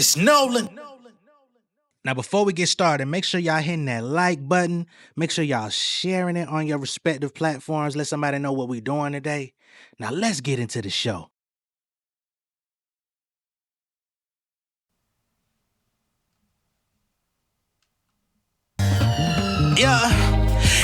It's Nolan. Now, before we get started, make sure y'all hitting that like button. Make sure y'all sharing it on your respective platforms. Let somebody know what we're doing today. Now, let's get into the show. Yeah.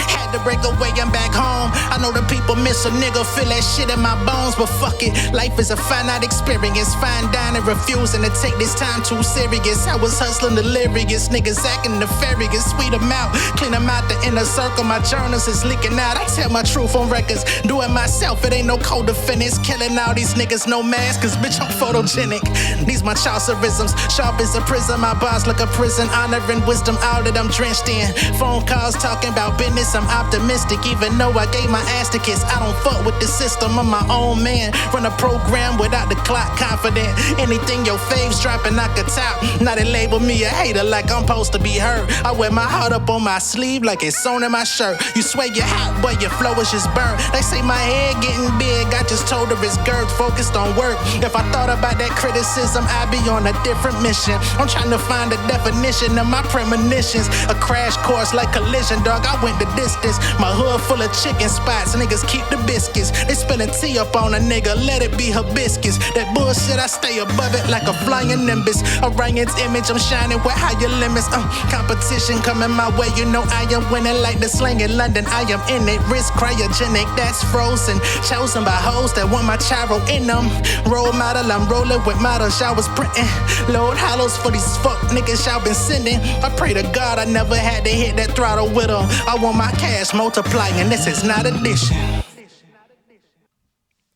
Had to break away, I'm back home. I know the people miss a nigga, feel that shit in my bones, but fuck it. Life is a finite experience. Fine dining, refusing to take this time too serious. I was hustling delirious, niggas acting nefarious. Sweet them out, clean them out the inner circle. My journals is leaking out. I tell my truth on records, do it myself. It ain't no co-defendants. Killing all these niggas, no mask, cause bitch I'm photogenic. These my Chaucerisms, sharp as a prism. My bars like a prison, honor and wisdom, all that I'm drenched in. Phone calls talking about business, I'm optimistic, even though I gave my ass to kiss. I don't fuck with the system, I'm my own man. Run a program without the clock, confident. Anything your faves dropping, I could top. Now they label me a hater like I'm supposed to be hurt. I wear my heart up on my sleeve like it's sewn in my shirt. You swear you're hot, but your flow is just burnt. They say my head getting big, I just told her it's girth, focused on work. If I thought about that criticism, I'd be on a different mission. I'm trying to find the definition of my premonitions. A crash course like collision, dog, I went the distance. My hood full of chicken spots, niggas keep the biscuits. They spilling tea up on a nigga, let it be hibiscus. That bullshit, I stay above it like a flying nimbus. Orion's image, I'm shining with higher limits. Competition coming my way, you know I am winning like the slang in London. I am in it, risk cryogenic, that's frozen. Chosen by hoes that want my chiro in them. Role model, I'm rolling with models, y'all was printing. Load hollows for these fuck niggas y'all been sending. I pray to God I never had to hit that throttle with them. I want my cash multiplying, this is not addition.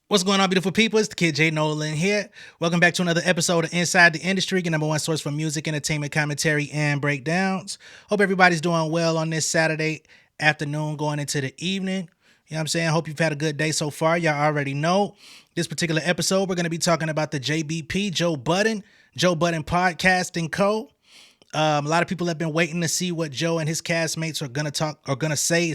What's going on, beautiful people? It's the kid J Nolan here. Welcome back to another episode of Inside the Industry, your number one source for music, entertainment, commentary, and breakdowns. Hope everybody's doing well on this Saturday afternoon going into the evening. You know what I'm saying? Hope you've had a good day so far. Y'all already know. This particular episode, we're going to be talking about the JBP, Joe Budden Podcast and Co. A lot of people have been waiting to see what Joe and his castmates are gonna say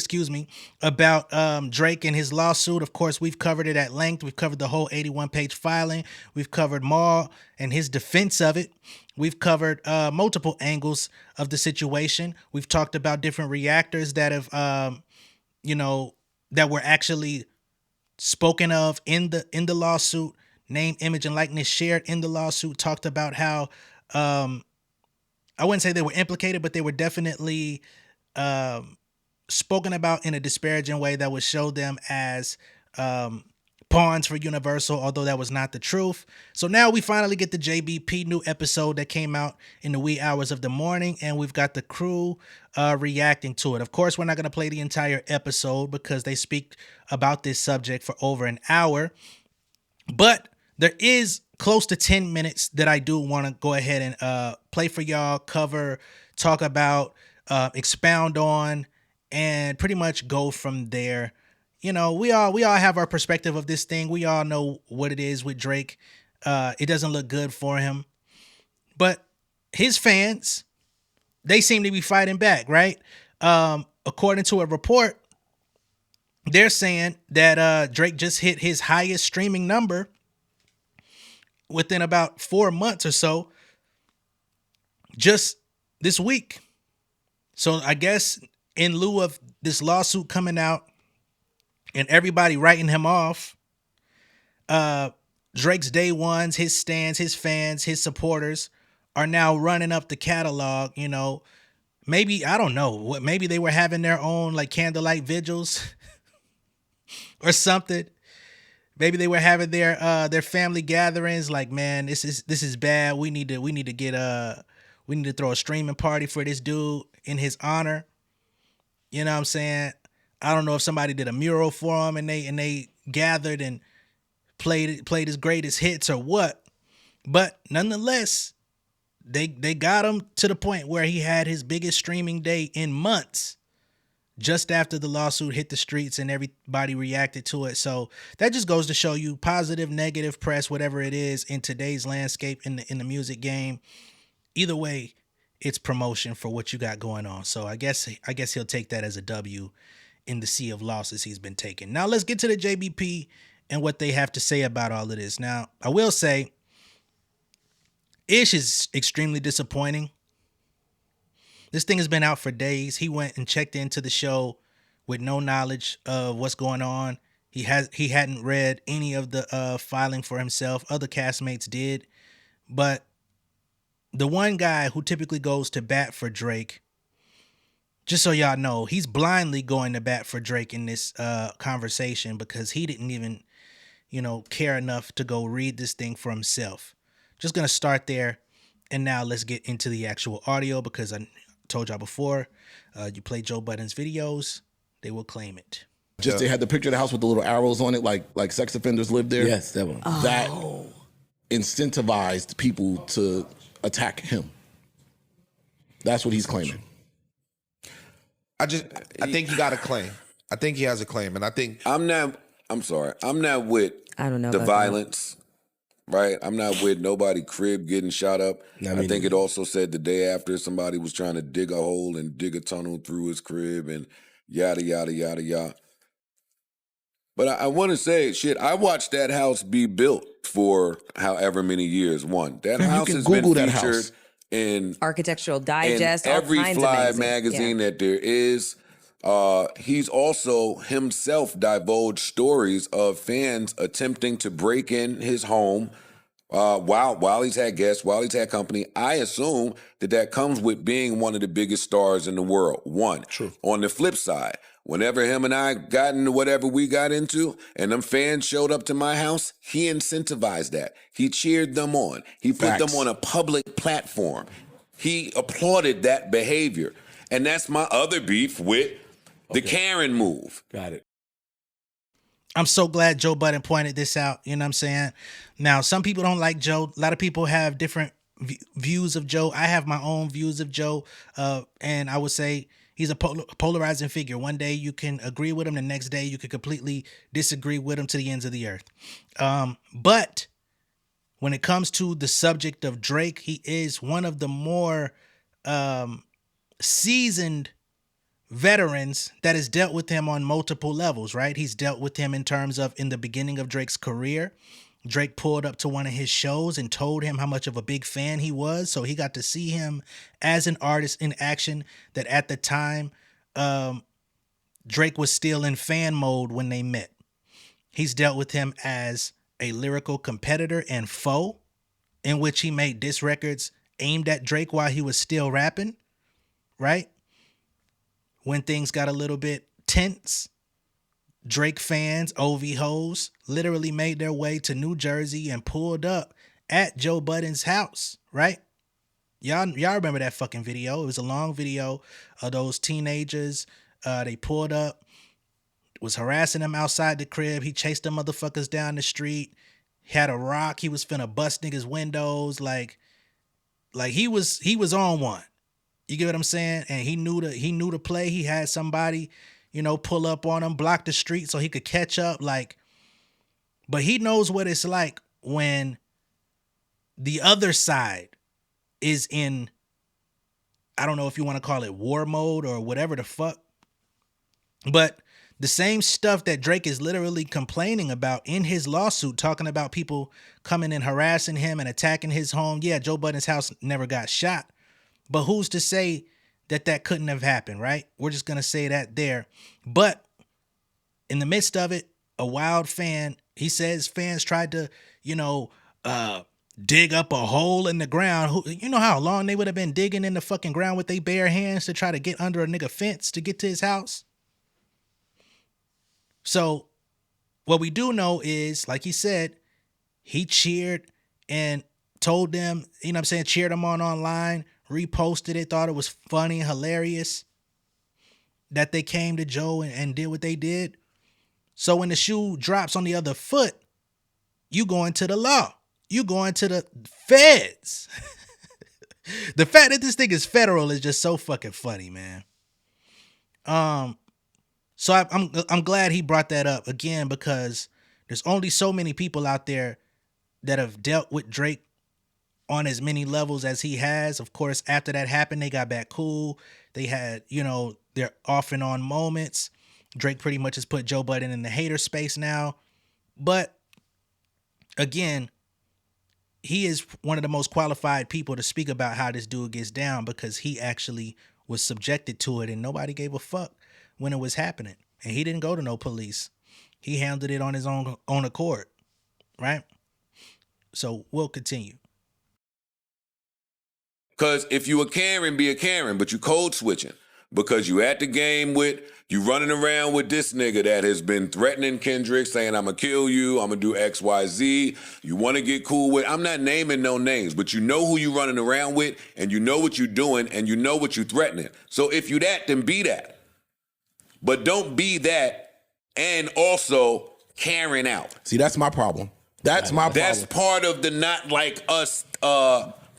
about Drake and his lawsuit. Of course, we've covered it at length. We've covered the whole 81-page filing. We've covered Maul and his defense of it. We've covered multiple angles of the situation. We've talked about different reactors that have, that were actually spoken of in the lawsuit, name, image, and likeness shared in the lawsuit. Talked about how I wouldn't say they were implicated, but they were definitely spoken about in a disparaging way that would show them as pawns for Universal, although that was not the truth. So now we finally get the JBP new episode that came out in the wee hours of the morning, and we've got the crew reacting to it. Of course, we're not going to play the entire episode because they speak about this subject for over an hour, but there is close to 10 minutes that I do want to go ahead and play for y'all, cover, talk about, expound on, and pretty much go from there. You know, we all have our perspective of this thing. We all know what it is with Drake. It doesn't look good for him. But his fans, they seem to be fighting back, right? According to a report, they're saying that Drake just hit his highest streaming number within about 4 months or so, just this week. So I guess in lieu of this lawsuit coming out and everybody writing him off, Drake's day ones, his stands, his fans, his supporters are now running up the catalog. You know, maybe, I don't know, maybe they were having their own like candlelight vigils or something. Maybe they were having their family gatherings. Like, man, this is bad. We need to throw a streaming party for this dude in his honor. You know what I'm saying? I don't know if somebody did a mural for him and they gathered and played his greatest hits or what. But nonetheless, they got him to the point where he had his biggest streaming day in months, just after the lawsuit hit the streets and everybody reacted to it. So that just goes to show you positive, negative press, whatever it is in today's landscape in the music game. Either way, it's promotion for what you got going on. So I guess he'll take that as a W in the sea of losses he's been taking. Now let's get to the JBP and what they have to say about all of this. Now, I will say Ish is extremely disappointing. This thing has been out for days. He went and checked into the show with no knowledge of what's going on. He hadn't read any of the filing for himself. Other castmates did, but the one guy who typically goes to bat for Drake, just so y'all know, he's blindly going to bat for Drake in this conversation because he didn't even, care enough to go read this thing for himself. Just gonna start there, and now let's get into the actual audio because I told y'all before, you play Joe Budden's videos, they will claim it. Just they had the picture of the house with the little arrows on it, like sex offenders live there. Yes, that one. That incentivized people to attack him. That's what he's claiming. I think he got a claim. I think he has a claim, and I think I'm not with I don't know the about violence, right? I'm not with nobody crib getting shot up. I think it also said the day after somebody was trying to dig a hole and dig a tunnel through his crib and yada, yada, yada, yada. But I want to say, shit, I watched that house be built for however many years. That house has been featured in Architectural Digest, in every all kinds fly of magazine that there is. He's also himself divulged stories of fans attempting to break in his home while he's had guests, while he's had company. I assume that comes with being one of the biggest stars in the world. True. On the flip side, whenever him and I got into whatever we got into and them fans showed up to my house, he incentivized that. He cheered them on. He put them on a public platform. He applauded that behavior. And that's my other beef with the Karen move. Got it. I'm so glad Joe Budden pointed this out. You know what I'm saying? Now, some people don't like Joe. A lot of people have different views of Joe. I have my own views of Joe. And I would say he's a polarizing figure. One day you can agree with him. The next day you could completely disagree with him to the ends of the earth. But when it comes to the subject of Drake, he is one of the more seasoned veterans that has dealt with him on multiple levels, right? He's dealt with him in terms of in the beginning of Drake's career. Drake pulled up to one of his shows and told him how much of a big fan he was. So he got to see him as an artist in action that at the time, Drake was still in fan mode when they met. He's dealt with him as a lyrical competitor and foe, in which he made diss records aimed at Drake while he was still rapping, right? When things got a little bit tense, Drake fans, OV hoes, literally made their way to New Jersey and pulled up at Joe Budden's house, right? Y'all remember that fucking video. It was a long video of those teenagers. They pulled up, was harassing them outside the crib. He chased them motherfuckers down the street. Had a rock. He was finna bust niggas' windows. Like he was on one. You get what I'm saying? And he knew the play. He had somebody, pull up on him, block the street so he could catch up. But he knows what it's like when the other side is in, I don't know if you want to call it war mode or whatever the fuck. But the same stuff that Drake is literally complaining about in his lawsuit, talking about people coming and harassing him and attacking his home. Yeah, Joe Budden's house never got shot. But who's to say that couldn't have happened, right? We're just going to say that there. But in the midst of it, a wild fan, he says fans tried to, dig up a hole in the ground. You know how long they would have been digging in the fucking ground with their bare hands to try to get under a nigga fence to get to his house? So what we do know is, like he said, he cheered and told them, cheered them on online, reposted it, thought it was funny, hilarious that they came to Joe and did what they did. So when the shoe drops on the other foot, you go into the law. You go into the feds. The fact that this thing is federal is just so fucking funny, man. So I'm glad he brought that up again, because there's only so many people out there that have dealt with Drake on as many levels as he has. Of course, after that happened, they got back cool. They had, their off and on moments. Drake pretty much has put Joe Budden in the hater space now. But again, he is one of the most qualified people to speak about how this dude gets down because he actually was subjected to it and nobody gave a fuck when it was happening. And he didn't go to no police. He handled it on his own accord, right? So we'll continue. Because if you a Karen, be a Karen, but you code switching. Because you at the game with, you running around with this nigga that has been threatening Kendrick, saying, I'm going to kill you, I'm going to do X, Y, Z. You want to get cool with, I'm not naming no names, but you know who you running around with, and you know what you doing, and you know what you threatening. So if you that, then be that. But don't be that and also Karen out. See, that's my problem. That's my problem. That's part of the not like us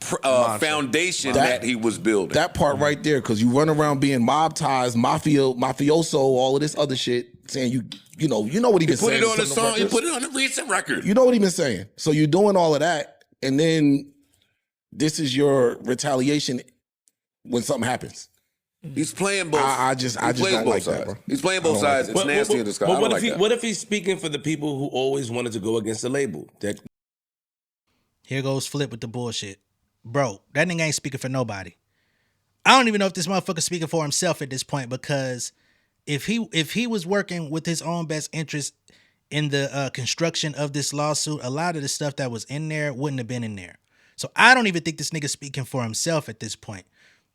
foundation that he was building. That part right there, because you run around being mob ties, mafioso, all of this other shit, saying you know what he been saying. Put it on the song. He put it on the recent record. You know what he been saying. So you're doing all of that, and then this is your retaliation when something happens. He's playing both. I just don't like that, bro. He's playing both sides. It's nasty in the sky. But what if he's speaking for the people who always wanted to go against the label? Here goes Flip with the bullshit. Bro, that nigga ain't speaking for nobody. I don't even know if this motherfucker's speaking for himself at this point, because if he was working with his own best interest in the construction of this lawsuit, a lot of the stuff that was in there wouldn't have been in there. So I don't even think this nigga's speaking for himself at this point.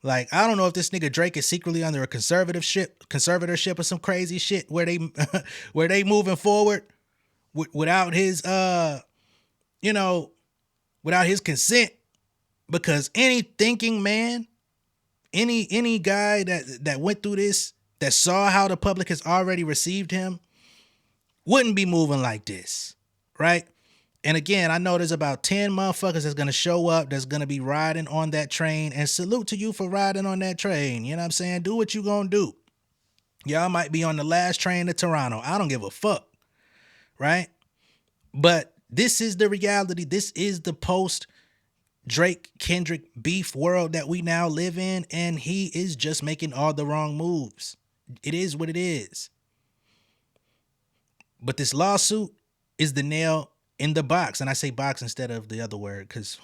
Like, I don't know if this nigga Drake is secretly under a conservatorship or some crazy shit where they moving forward without his without his consent, because any thinking man, any guy that went through this, that saw how the public has already received him, wouldn't be moving like this, right? And again, I know there's about 10 motherfuckers that's going to show up, that's going to be riding on that train, and salute to you for riding on that train. You know what I'm saying? Do what you going to do. Y'all might be on the last train to Toronto. I don't give a fuck, right? But this is the reality. This is the post Drake Kendrick beef world that we now live in, and he is just making all the wrong moves. It is what it is. But this lawsuit is the nail in the box. And I say box instead of the other word because,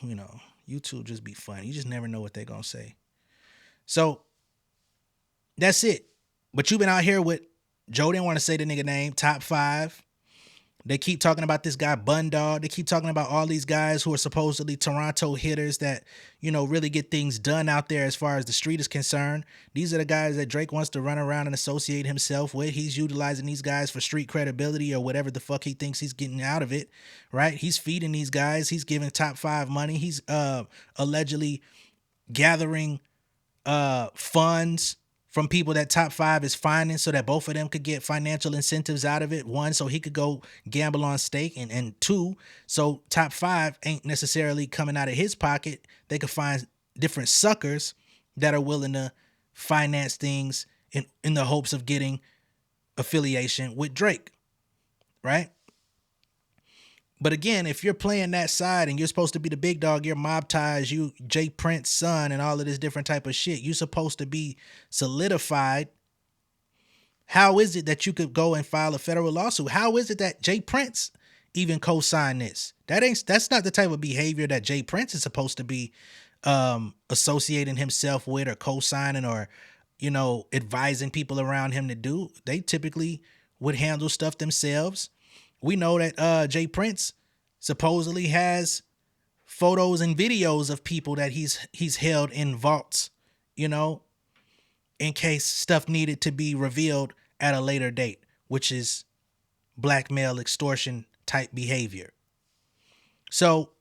YouTube just be funny. You just never know what they're going to say. So that's it. But you've been out here with, Joe didn't want to say the nigga name, Top 5. They keep talking about this guy Budden. They keep talking about all these guys who are supposedly Toronto hitters that, really get things done out there as far as the street is concerned. These are the guys that Drake wants to run around and associate himself with. He's utilizing these guys for street credibility or whatever the fuck he thinks he's getting out of it, right? He's feeding these guys. He's giving Top 5 money. He's allegedly gathering funds from people that Top 5 is finding so that both of them could get financial incentives out of it. 1, so he could go gamble on stake, and 2, so Top 5 ain't necessarily coming out of his pocket. They could find different suckers that are willing to finance things in the hopes of getting affiliation with Drake, right? But again, if you're playing that side and you're supposed to be the big dog, you're mob ties, you Jay Prince's son and all of this different type of shit, you're supposed to be solidified. How is it that you could go and file a federal lawsuit? How is it that Jay Prince even co-signed this? That's not the type of behavior that Jay Prince is supposed to be associating himself with or co-signing or, advising people around him to do. They typically would handle stuff themselves. We know that Jay Prince supposedly has photos and videos of people that he's held in vaults, in case stuff needed to be revealed at a later date, which is blackmail, extortion type behavior. So,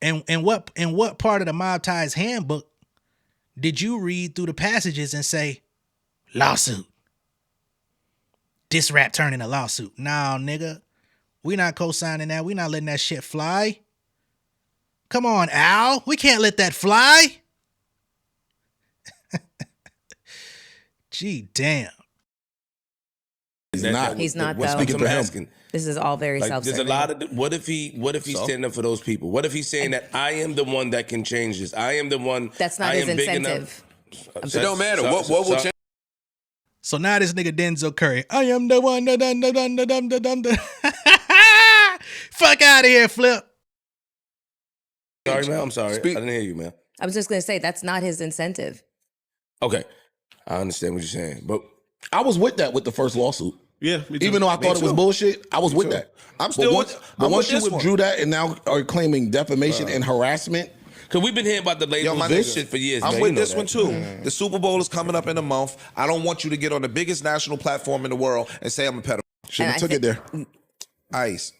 and what part of the Mob Ties handbook did you read through the passages and say, lawsuit? This rap turning a lawsuit. Nah, nigga. We not co-signing that. We not letting that shit fly. Come on, Al. We can't let that fly. Gee, damn. He's not. He's not, What's though. speaking for asking? This is all very Like, self-serving. there's a lot of. What if he's standing up for those people? What if he's saying that I am the one that can change this? I am the one. That's not I his am big incentive. enough. It don't matter. What will change? So now this nigga Denzel Curry, I am the one. Fuck out of here, Flip. Sorry, man. I'm sorry. Speak. I didn't hear you, man. I was just gonna say that's not his incentive. Okay. I understand what you're saying. But I was with that with the first lawsuit. Yeah, me too. Even though I thought it was bullshit, I was with too. that. I'm still But with- But I'm once with you this one. withdrew that and now are claiming defamation and harassment, because we've been hearing about the labels my this nigga, shit for years, I'm man. with You know this that. one too. The Super Bowl is coming up in a month. I don't want you to get on the biggest national platform in the world and say I'm a pedophile. should have I took it there. Ice.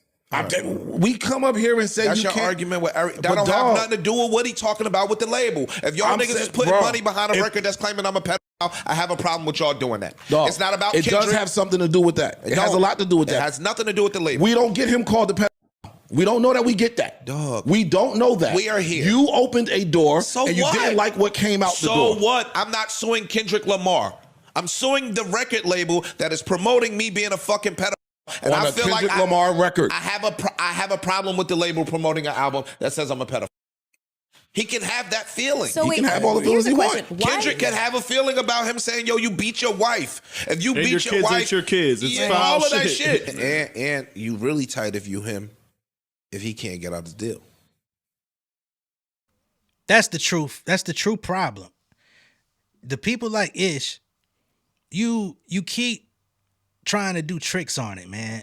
We come up here and say That's you your can't. argument with Eric. That But don't dog, have nothing to do with what he talking about with the label. If y'all I'm niggas is saying, putting bro, money behind a if- record that's claiming I'm a pedophile, I have a problem with y'all doing that. Dog, It's not about it Kendrick. does have something to do with that. It has a don't. lot to do with It that. has nothing to do with the label. We don't get him called the pedophile. We don't know that we get that. Dog. We don't know that. We are here. You opened a door So and you what? didn't like what came out the door. So what? I'm not suing Kendrick Lamar. I'm suing the record label that is promoting me being a fucking pedophile. And On I a feel Kendrick like Lamar record. I have a problem with the label promoting an album that says I'm a pedophile. He can have that feeling. So wait, can have all the here's feelings he question. want. Why- Kendrick can have a feeling about him saying, "Yo, you beat your wife. If you And beat your your kids wife, ain't your kids. It's foul all of that shit." shit." And you really tight if you him, if he can't get out the deal. That's the truth. That's the true problem. The people like Ish, you keep trying to do tricks on it, man,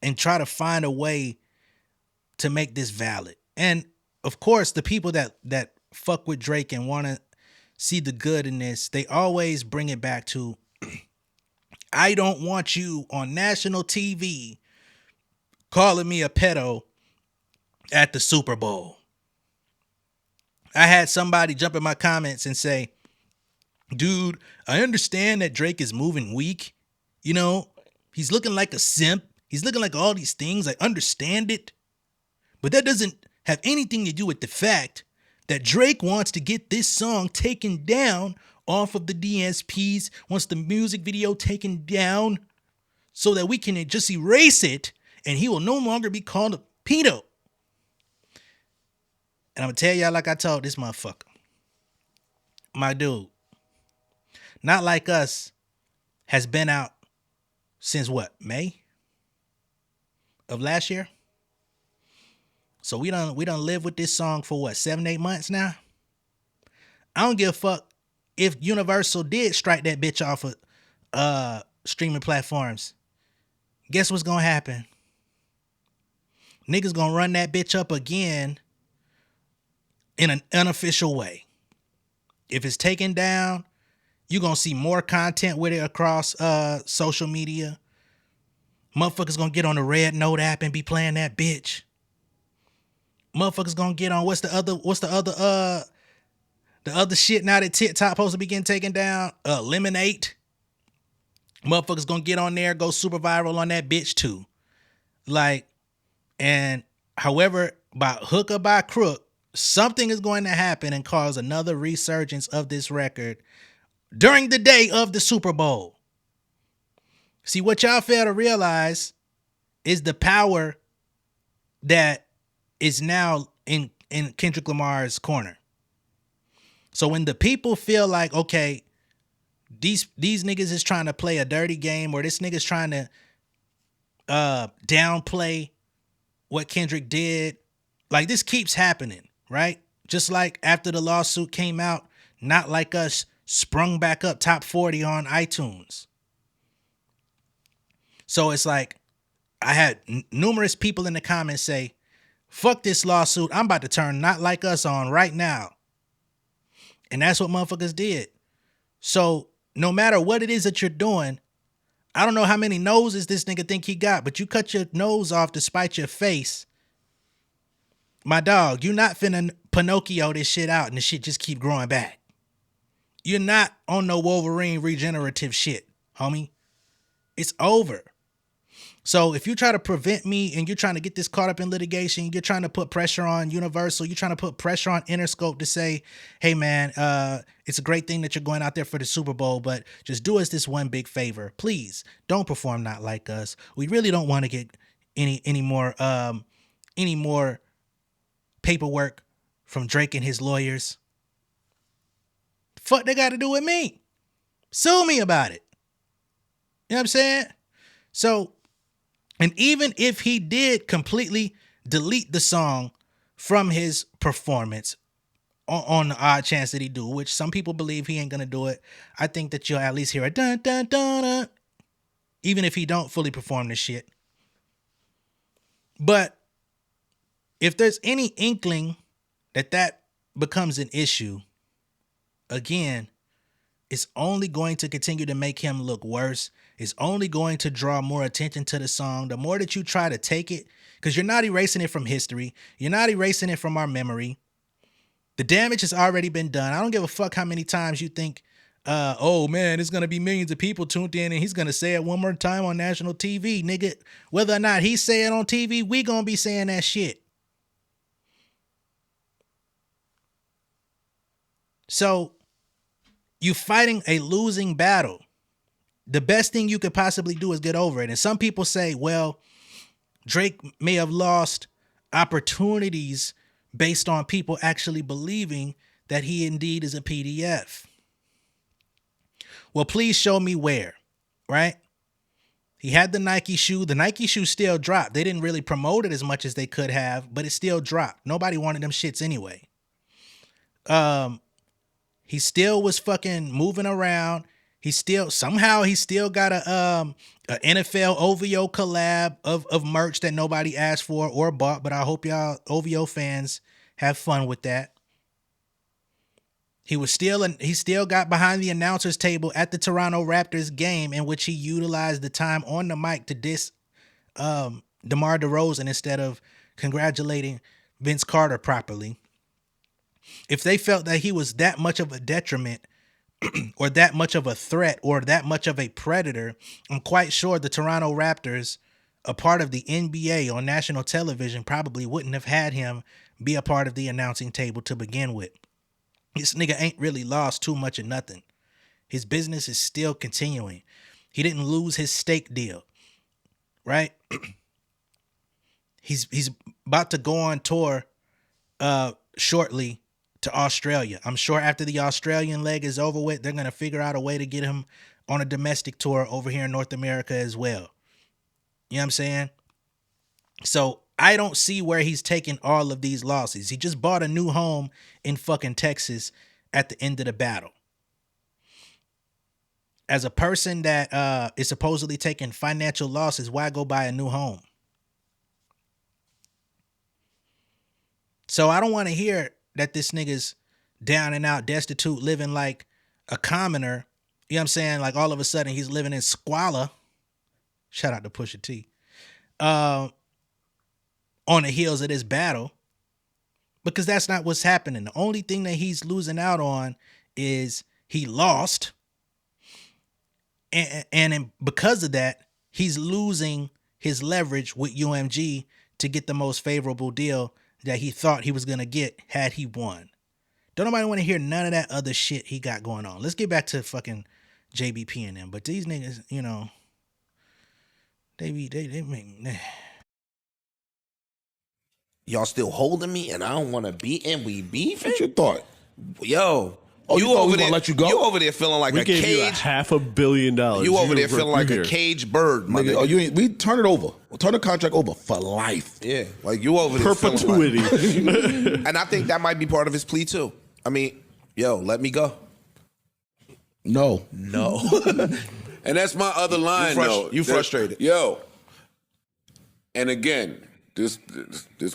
and try to find a way to make this valid. And of course, the people that fuck with Drake and want to see the good in this, they always bring it back to, I don't want you on national TV calling me a pedo at the Super Bowl. I had somebody jump in my comments and say, dude, I understand that Drake is moving weak. You know, he's looking like a simp. He's looking like all these things. I understand it. But that doesn't have anything to do with the fact that Drake wants to get this song taken down off of the DSPs, wants the music video taken down so that we can just erase it and he will no longer be called a pedo. And I'm going to tell y'all like I told this motherfucker. My dude, Not Like Us has been out since what, May of last year? So we done live with this song for what, 7-8 months now? I don't give a fuck if Universal did strike that bitch off of streaming platforms. Guess what's gonna happen? Niggas gonna run that bitch up again in an unofficial way. If it's taken down, you're gonna see more content with it across social media. Motherfuckers gonna get on the Red Note app and be playing that bitch. Motherfuckers gonna get on what's the other shit now that TikTok supposed to be getting taken down? Lemonade. Motherfuckers gonna get on there, go super viral on that bitch too. Like, and however, by hook or by crook, something is going to happen and cause another resurgence of this record during the day of the Super Bowl. See, what y'all fail to realize is the power that is now in Kendrick Lamar's corner. So when the people feel like, okay, these niggas is trying to play a dirty game, or this nigga's trying to downplay what Kendrick did, like this keeps happening, right? Just like after the lawsuit came out, Not Like Us sprung back up top 40 on iTunes. So it's like, I had numerous people in the comments say, fuck this lawsuit, I'm about to turn Not Like Us on right now. And that's what motherfuckers did. So no matter what it is that you're doing, I don't know how many noses this nigga think he got, but you cut your nose off to spite your face. My dog, you're not finna Pinocchio this shit out and the shit just keep growing back. You're not on no Wolverine regenerative shit, homie. It's over. So if you try to prevent me and you're trying to get this caught up in litigation, you're trying to put pressure on Universal, you're trying to put pressure on Interscope to say, hey man, it's a great thing that you're going out there for the Super Bowl, but just do us this one big favor. Please don't perform Not Like Us. We really don't want to get any more paperwork from Drake and his lawyers. Fuck they got to do with me. Sue me about it. You know what I'm saying? So, and even if he did completely delete the song from his performance on the odd chance that he do, which some people believe he ain't gonna do it. I think that you'll at least hear a dun dun dun dun, even if he don't fully perform this shit. But if there's any inkling that becomes an issue, again, it's only going to continue to make him look worse. It's only going to draw more attention to the song. The more that you try to take it, because you're not erasing it from history. You're not erasing it from our memory. The damage has already been done. I don't give a fuck how many times you think, oh man, there's going to be millions of people tuned in and he's going to say it one more time on national TV. Nigga, whether or not he say it on TV, we going to be saying that shit. So you fighting a losing battle. The best thing you could possibly do is get over it. And some people say, well, Drake may have lost opportunities based on people actually believing that he indeed is a PDF. Well, please show me where, right? He had the Nike shoe. The Nike shoe still dropped. They didn't really promote it as much as they could have, but it still dropped. Nobody wanted them shits anyway. He still was fucking moving around. He still got a NFL OVO collab of merch that nobody asked for or bought, but I hope y'all OVO fans have fun with that. He still got behind the announcer's table at the Toronto Raptors game in which he utilized the time on the mic to diss DeMar DeRozan instead of congratulating Vince Carter properly. If they felt that he was that much of a detriment or that much of a threat or that much of a predator, I'm quite sure the Toronto Raptors, a part of the NBA on national television, probably wouldn't have had him be a part of the announcing table to begin with. This nigga ain't really lost too much of nothing. His business is still continuing. He didn't lose his steak deal, right? He's about to go on tour shortly to Australia. I'm sure after the Australian leg is over with, they're going to figure out a way to get him on a domestic tour over here in North America as well. You know what I'm saying? So I don't see where he's taking all of these losses. He just bought a new home in fucking Texas at the end of the battle. As a person that is supposedly taking financial losses, why go buy a new home? So I don't want to hear that this nigga's down and out, destitute, living like a commoner. You know what I'm saying? Like all of a sudden he's living in squalor. Shout out to Pusha T. On the heels of this battle. Because that's not what's happening. The only thing that he's losing out on is he lost. And because of that, he's losing his leverage with UMG to get the most favorable deal that he thought he was going to get had he won. Don't nobody want to hear none of that other shit he got going on. Let's get back to fucking JBP and them. But these niggas, you know, they make... Y'all still holding me and I don't want to be, and we beefing? What's your thought? Yo. Oh, you thought we gonna let you go? You over there feeling like a gave cage. you $500 million. You over there feeling like a caged bird, my nigga. Oh, we turn it over. We'll turn the contract over for life. Yeah, like you over there Perpetuity. Feeling like, and I think that might be part of his plea too. I mean, yo, let me go. No. And that's my other line, though. You frustrated. Yo. And again, this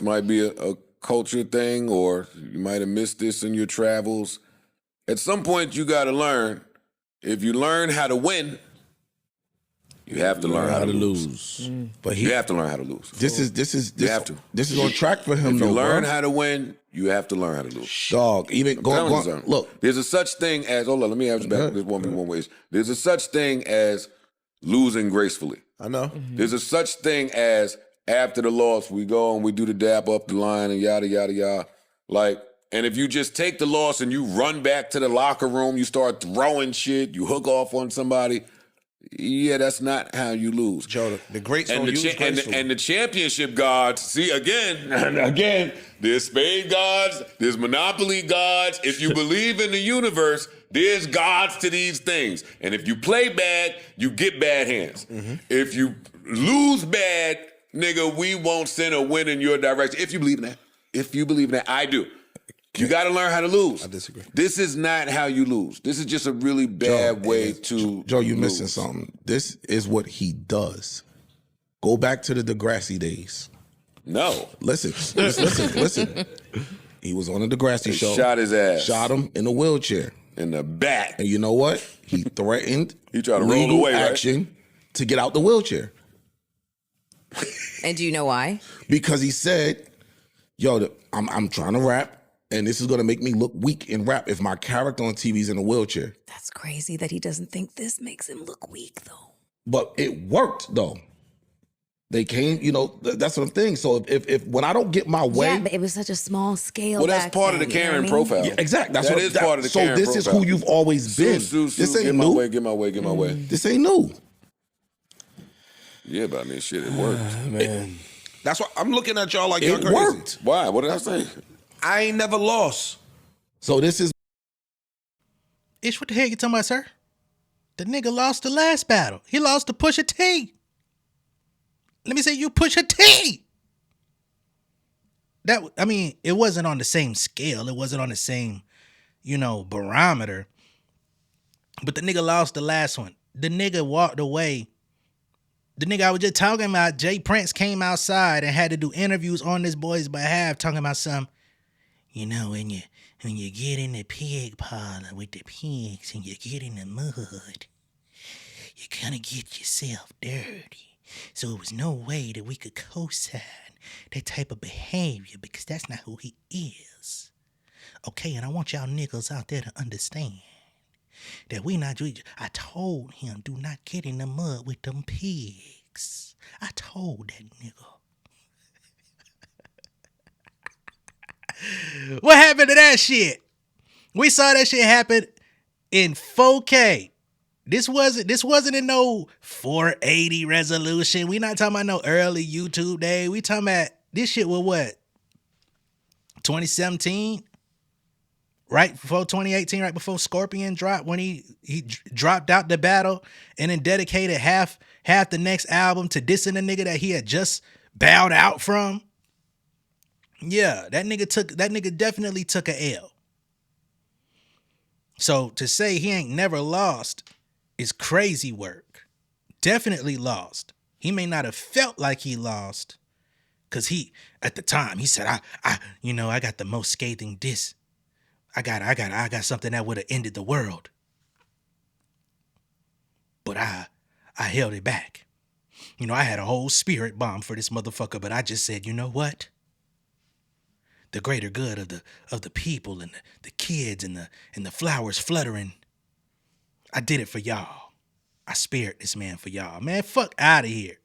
might be a culture thing, or you might have missed this in your travels. At some point, you got to learn. If you learn how to win, you have to learn how to lose. But You have to learn how to lose. This have to. This is on track for him. If you though, learn bro. how to win, you have to learn how to lose. Dog, even go look. There's a such thing as, hold on, let me ask back this one ways. There's a such thing as losing gracefully. I know. There's a such thing as after the loss, we go and we do the dap up the line and yada, yada, yada. Like, and if you just take the loss and you run back to the locker room, you start throwing shit, you hook off on somebody, yeah, that's not how you lose. Joe, the greats don't use and the championship gods, see, again, there's spade gods, there's monopoly gods. If you believe in the universe, there's gods to these things. And if you play bad, you get bad hands. Mm-hmm. If you lose bad, nigga, we won't send a win in your direction. If you believe in that. if you believe in that. I do. You got to learn how to lose. I disagree. This is not how you lose. This is just a really bad way to Joe, you're lose. missing something. This is what he does. Go back to the Degrassi days. No. Listen. He was on the Degrassi show. Shot his ass. Shot him in a wheelchair. In the back. And you know what? He threatened He tried to roll legal away, right? action to get out the wheelchair. And do you know why? Because he said, yo, I'm trying to rap, and this is going to make me look weak in rap if my character on TV is in a wheelchair. That's crazy that he doesn't think this makes him look weak, though. But it worked, though. They came, that's what I'm thinking. So if when I don't get my way. Yeah, but it was such a small scale. Well, that's back part of then, the you know Karen what I mean? profile. Yeah, exactly. That is part of the Karen profile. So this is who you've always been. This ain't get new. Get my way. This ain't new. Yeah, but I mean, shit, it worked. Man. That's why I'm looking at y'all like y'all It crazy. worked. Why? What did I say? I ain't never lost. So this is. Ish, what the hell you talking about, sir? The nigga lost the last battle. He lost to Pusha T. Let me say you Pusha T. It wasn't on the same scale. It wasn't on the same, barometer. But the nigga lost the last one. The nigga walked away. The nigga I was just talking about, Jay Prince, came outside and had to do interviews on this boy's behalf, talking about when you get in the pig parlor with the pigs and you get in the mud, you're gonna get yourself dirty. So it was no way that we could co-sign that type of behavior because that's not who he is. Okay, and I want y'all niggas out there to understand that I told him, do not get in the mud with them pigs. I told that nigga. What happened to that shit? We saw that shit happen in 4K. This wasn't in no 480 resolution. We not talking about no early YouTube day. We talking about this shit was what? 2017? Right before 2018, right before Scorpion dropped, when he dropped out the battle and then dedicated half the next album to dissing the nigga that he had just bowed out from. Yeah, that nigga definitely took a L. So to say he ain't never lost is crazy work. Definitely lost. He may not have felt like he lost, cause he at the time he said, I got the most scathing diss. I got something that would have ended the world. But I held it back. I had a whole spirit bomb for this motherfucker, but I just said, you know what? The greater good of the people and the kids and the flowers fluttering. I did it for y'all. I spared this man for y'all. Man, fuck out of here.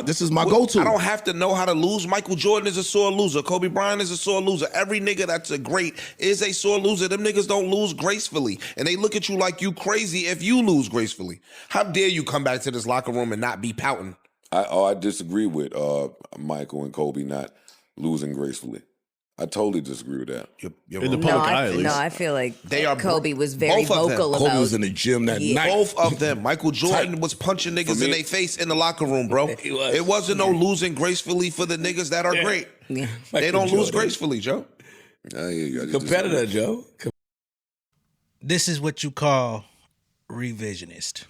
This is my go-to. I don't have to know how to lose. Michael Jordan is a sore loser. Kobe Bryant is a sore loser. Every nigga that's a great is a sore loser. Them niggas don't lose gracefully. And they look at you like you crazy if you lose gracefully. How dare you come back to this locker room and not be pouting? I disagree with Michael and Kobe not losing gracefully. I totally disagree with that. You're In the wrong. public eye, at least. No, I feel like They are Kobe was very both of them. vocal Kobe about. was in the gym that Yeah. night. Both of them. Michael Jordan was punching niggas me- in their face in the locker room, bro. He was. It wasn't no losing gracefully for the niggas that are great. Yeah. They don't Michael lose Jordan. gracefully, Joe. I hear you. I just Competitor, disagree. Joe. This is what you call revisionist.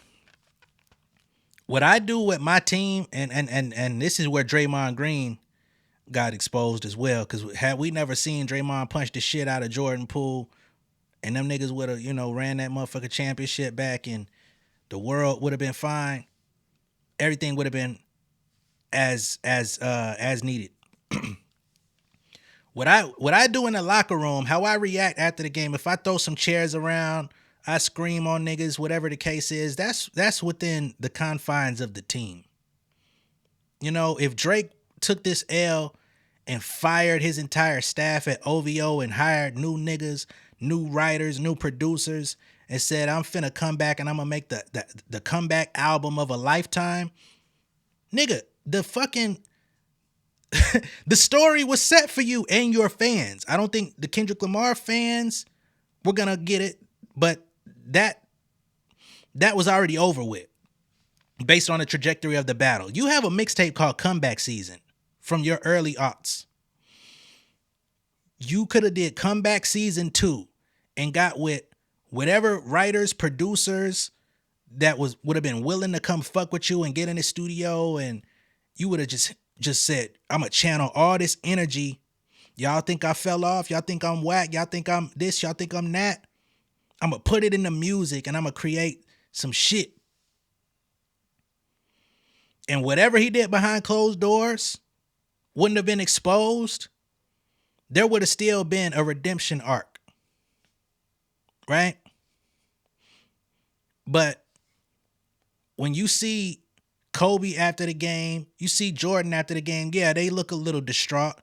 What I do with my team, and this is where Draymond Green got exposed as well, because had we never seen Draymond punch the shit out of Jordan Poole, and them niggas would have, ran that motherfucker championship back, and the world would have been fine. Everything would have been as needed. What I do in the locker room, how I react after the game, if I throw some chairs around, I scream on niggas, whatever the case is, that's within the confines of the team. If Drake took this L and fired his entire staff at OVO and hired new niggas, new writers, new producers, and said, I'm finna come back and I'm gonna make the comeback album of a lifetime, nigga, the fucking the story was set for you and your fans. I don't think the Kendrick Lamar fans were gonna get it, but that was already over with. based on the trajectory of the battle. You have a mixtape called Comeback Season from your early aughts. You could have did Comeback Season 2 and got with whatever writers, producers that would have been willing to come fuck with you and get in the studio, and you would have just said, I'm gonna channel all this energy. Y'all think I fell off? Y'all think I'm whack? Y'all think I'm this? Y'all think I'm that? I'm gonna put it in the music and I'm gonna create some shit. And whatever he did behind closed doors wouldn't have been exposed. There would have still been a redemption arc. Right? But when you see Kobe after the game, you see Jordan after the game, yeah, they look a little distraught.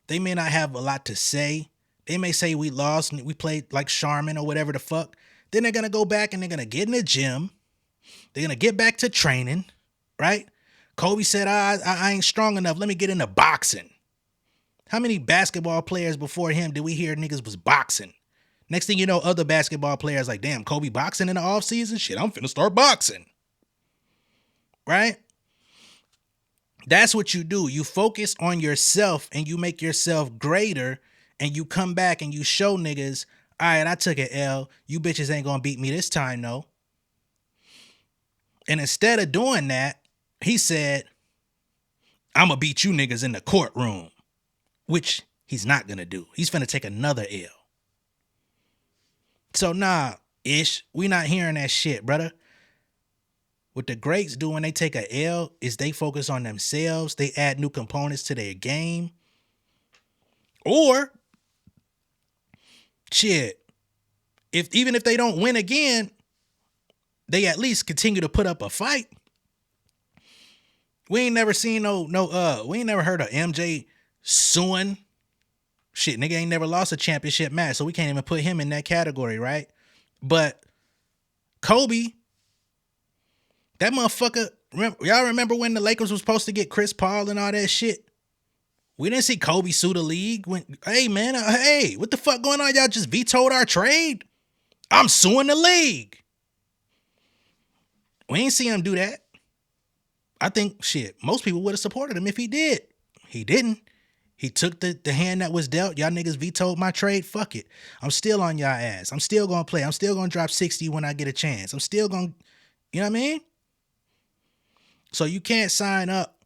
They may not have a lot to say. They may say we lost and we played like Charmin or whatever the fuck. Then they're going to go back and they're going to get in the gym. They're going to get back to training, right? Kobe said, I ain't strong enough. Let me get into boxing. How many basketball players before him did we hear niggas was boxing? Next thing you know, other basketball players like, damn, Kobe boxing in the offseason? Shit, I'm finna start boxing. Right? That's what you do. You focus on yourself and you make yourself greater, and you come back and you show niggas, all right, I took an L. You bitches ain't gonna beat me this time, though. And instead of doing that, he said, I'm gonna beat you niggas in the courtroom, which he's not gonna do. He's finna take another L. So nah, Ish, we not hearing that shit, brother. What the greats do when they take a L is they focus on themselves. They add new components to their game. Or, shit, even if they don't win again, they at least continue to put up a fight. We ain't never seen we ain't never heard of MJ suing. Shit, nigga ain't never lost a championship match, so we can't even put him in that category, right? But Kobe, that motherfucker, y'all remember when the Lakers was supposed to get Chris Paul and all that shit? We didn't see Kobe sue the league. Hey, man, hey, what the fuck going on? Y'all just vetoed our trade? I'm suing the league. We ain't see him do that. I think, shit, most people would have supported him if he did. He didn't. He took the hand that was dealt. Y'all niggas vetoed my trade. Fuck it. I'm still on y'all ass. I'm still going to play. I'm still going to drop 60 when I get a chance. I'm still going to, you know what I mean? So you can't sign up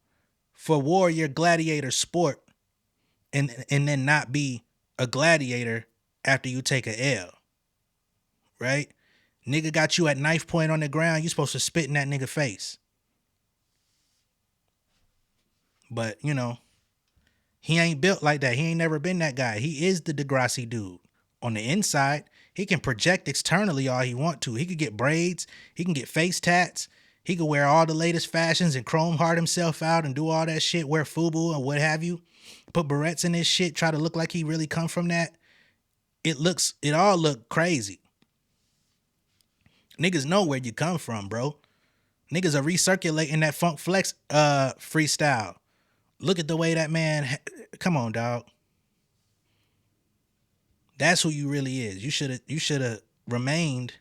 for warrior gladiator sport and then not be a gladiator after you take a L. Right? Nigga got you at knife point on the ground. You supposed to spit in that nigga face. But, you know, he ain't built like that. He ain't never been that guy. He is the Degrassi dude. On the inside, he can project externally all he want to. He could get braids. He can get face tats. He could wear all the latest fashions and chrome heart himself out and do all that shit, wear FUBU and what have you. Put barrettes in his shit, try to look like he really come from that. It all look crazy. Niggas know where you come from, bro. Niggas are recirculating that Funk Flex freestyle. Look at the way that man, come on, dog. That's who you really is. You should have remained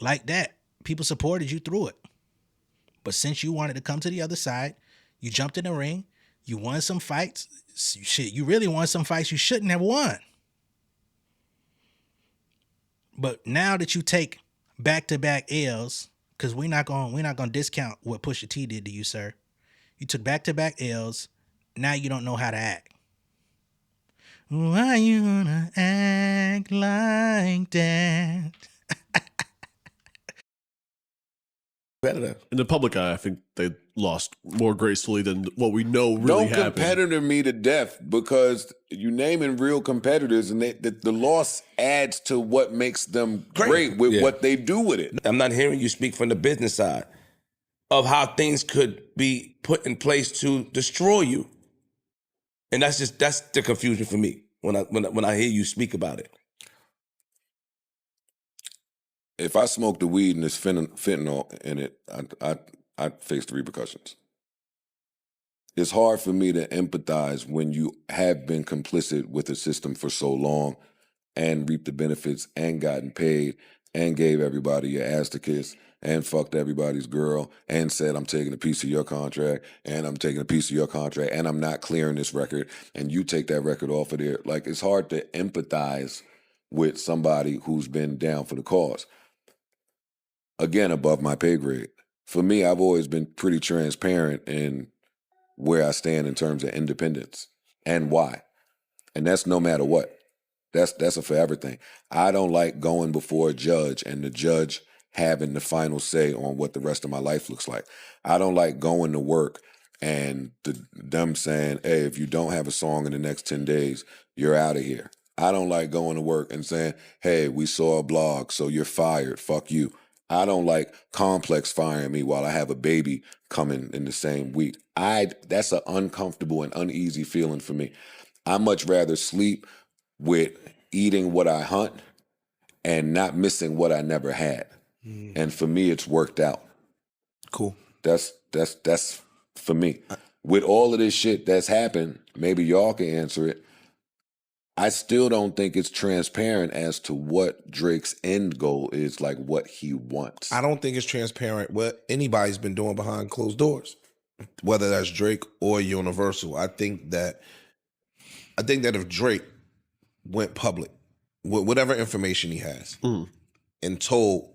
like that. People supported you through it. But since you wanted to come to the other side, you jumped in the ring, you won some fights. Shit, you really won some fights you shouldn't have won. But now that you take back-to-back L's, because we're not gonna discount what Pusha T did to you, sir. You took back-to-back L's. Now you don't know how to act. Why you gonna act like that? Better. In the public eye, I think they lost more gracefully than what we know really Don't happened. competitor me to death, because you naming real competitors, and the loss adds to what makes them great with what they do with it. I'm not hearing you speak from the business side of how things could be put in place to destroy you. And that's the confusion for me when I hear you speak about it. If I smoke the weed and there's fentanyl in it, I'd face the repercussions. It's hard for me to empathize when you have been complicit with the system for so long and reaped the benefits and gotten paid and gave everybody your ass to kiss and fucked everybody's girl and said, I'm taking a piece of your contract and I'm taking a piece of your contract and I'm not clearing this record and you take that record off of there. Like, it's hard to empathize with somebody who's been down for the cause. Again, above my pay grade. For me, I've always been pretty transparent in where I stand in terms of independence and why. And that's no matter what. That's a forever thing. I don't like going before a judge and the judge having the final say on what the rest of my life looks like. I don't like going to work and them saying, hey, if you don't have a song in the next 10 days, you're out of here. I don't like going to work and saying, hey, we saw a blog, so you're fired. Fuck you. I don't like Complex firing me while I have a baby coming in the same week. That's an uncomfortable and uneasy feeling for me. I much rather sleep with eating what I hunt and not missing what I never had. And for me, it's worked out. Cool. That's for me. With all of this shit that's happened, maybe y'all can answer it. I still don't think it's transparent as to what Drake's end goal is, like what he wants. I don't think it's transparent what anybody's been doing behind closed doors, whether that's Drake or Universal. I think that if Drake went public with whatever information he has and told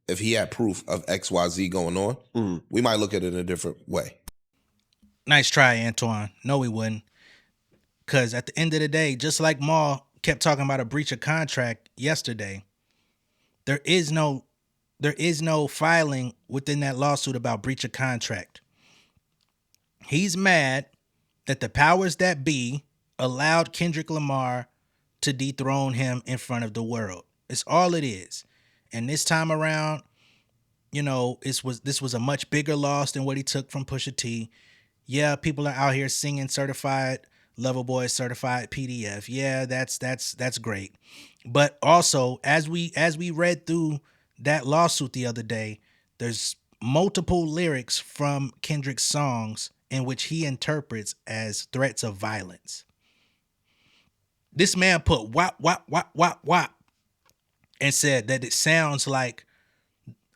if he had proof of XYZ going on, we might look at it in a different way. Nice try, Antoine. No, we wouldn't. Because at the end of the day, just like Maul kept talking about a breach of contract yesterday, there is no filing within that lawsuit about breach of contract. He's mad that the powers that be allowed Kendrick Lamar to dethrone him in front of the world. It's all it is. And this time around, this was a much bigger loss than what he took from Pusha T. Yeah, people are out here singing Certified Lover Boy, Certified PDF. Yeah, that's great. But also, as we read through that lawsuit the other day, there's multiple lyrics from Kendrick's songs in which he interprets as threats of violence. This man put wop, wop, wop, wop, wop, and said that it sounds like,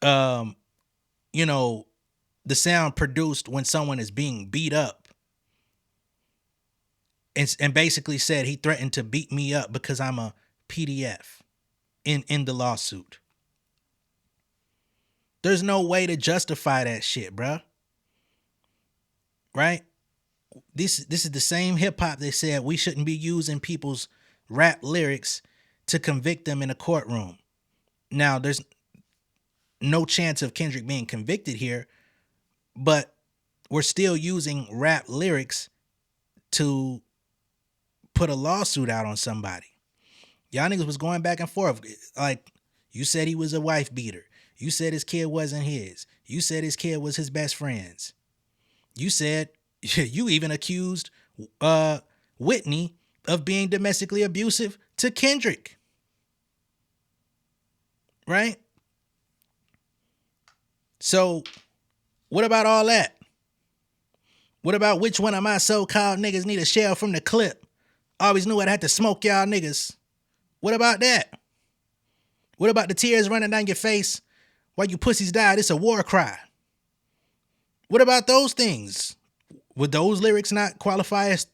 the sound produced when someone is being beat up. And basically said he threatened to beat me up because I'm a PDF in the lawsuit. There's no way to justify that shit, bruh. Right? This is the same hip hop that said we shouldn't be using people's rap lyrics to convict them in a courtroom. Now, there's no chance of Kendrick being convicted here, but we're still using rap lyrics to put a lawsuit out on somebody. Y'all niggas was going back and forth. Like, you said he was a wife beater. You said his kid wasn't his. You said his kid was his best friend's. You said, you even accused Whitney of being domestically abusive to Kendrick. Right? So, what about all that? What about which one of my so-called niggas need a shell from the clip? Always knew I'd have to smoke y'all niggas. What about that? What about the tears running down your face while you pussies died? It's a war cry. What about those things? Would those lyrics not qualify as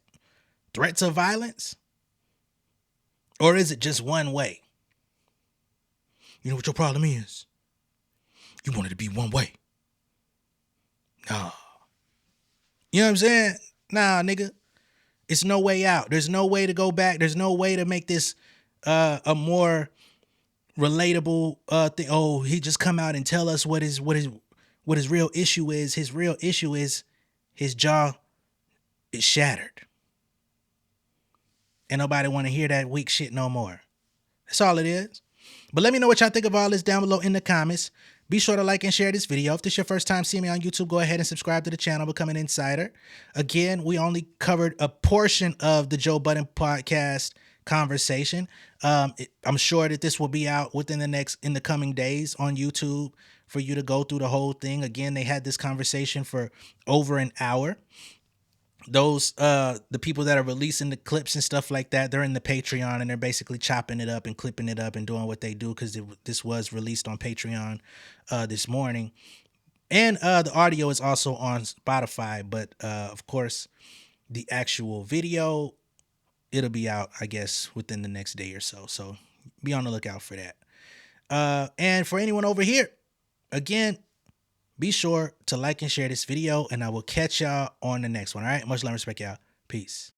threats of violence? Or is it just one way? You know what your problem is? You want it to be one way. Nah. You know what I'm saying? Nah, nigga. It's no way out. There's no way to go back. There's no way to make this a more relatable thing. Oh, he just come out and tell us what his real issue is. His real issue is his jaw is shattered. And nobody want to hear that weak shit no more. That's all it is. But let me know what y'all think of all this down below in the comments. Be sure to like and share this video. If this is your first time seeing me on YouTube, go ahead and subscribe to the channel, become an insider. Again, we only covered a portion of the Joe Budden podcast conversation. I'm sure that this will be out in the coming days on YouTube for you to go through the whole thing. Again, they had this conversation for over an hour. those the people that are releasing the clips and stuff like that, they're in the Patreon and they're basically chopping it up and clipping it up and doing what they do because this was released on Patreon this morning. And the audio is also on Spotify, but of course the actual video, it'll be out, I guess, within the next day or so. So be on the lookout for that. And for anyone over here, again, be sure to like and share this video, and I will catch y'all on the next one. All right? Much love and respect, y'all. Peace.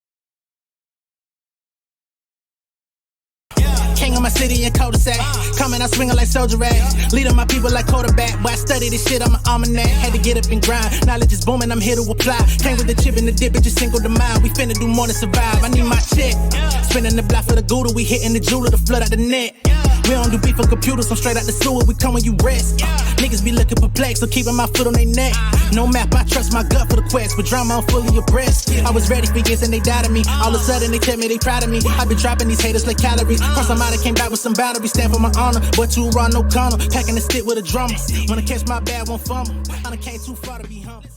King of my city and cul-de-sac. Coming out swinging like soldier rags. Leading my people like quarterback. Boy, I study this shit, I'm an almanac. Had to get up and grind. Knowledge is booming, I'm here to apply. Came with the chip and the dip, it just single the mind. We finna do more than survive. I need my check. Spinning the block for the gouda. We hitting the jeweler to flood out the net. We don't do beef on computers, I'm straight out the sewer. We come when you rest. Niggas be looking perplexed, so keeping my foot on their neck. No map, I trust my gut for the quest. With drama, I'm fully abreast. I was ready for years and they doubted me. All of a sudden they tell me they proud of me. I've been dropping these haters like calories. Cross them out, I came back with some boundaries. Stand for my honor, but too raw, no corner. Packing the stick with a drummer. Wanna catch my bad, won't fumble. I done came too far to be humble.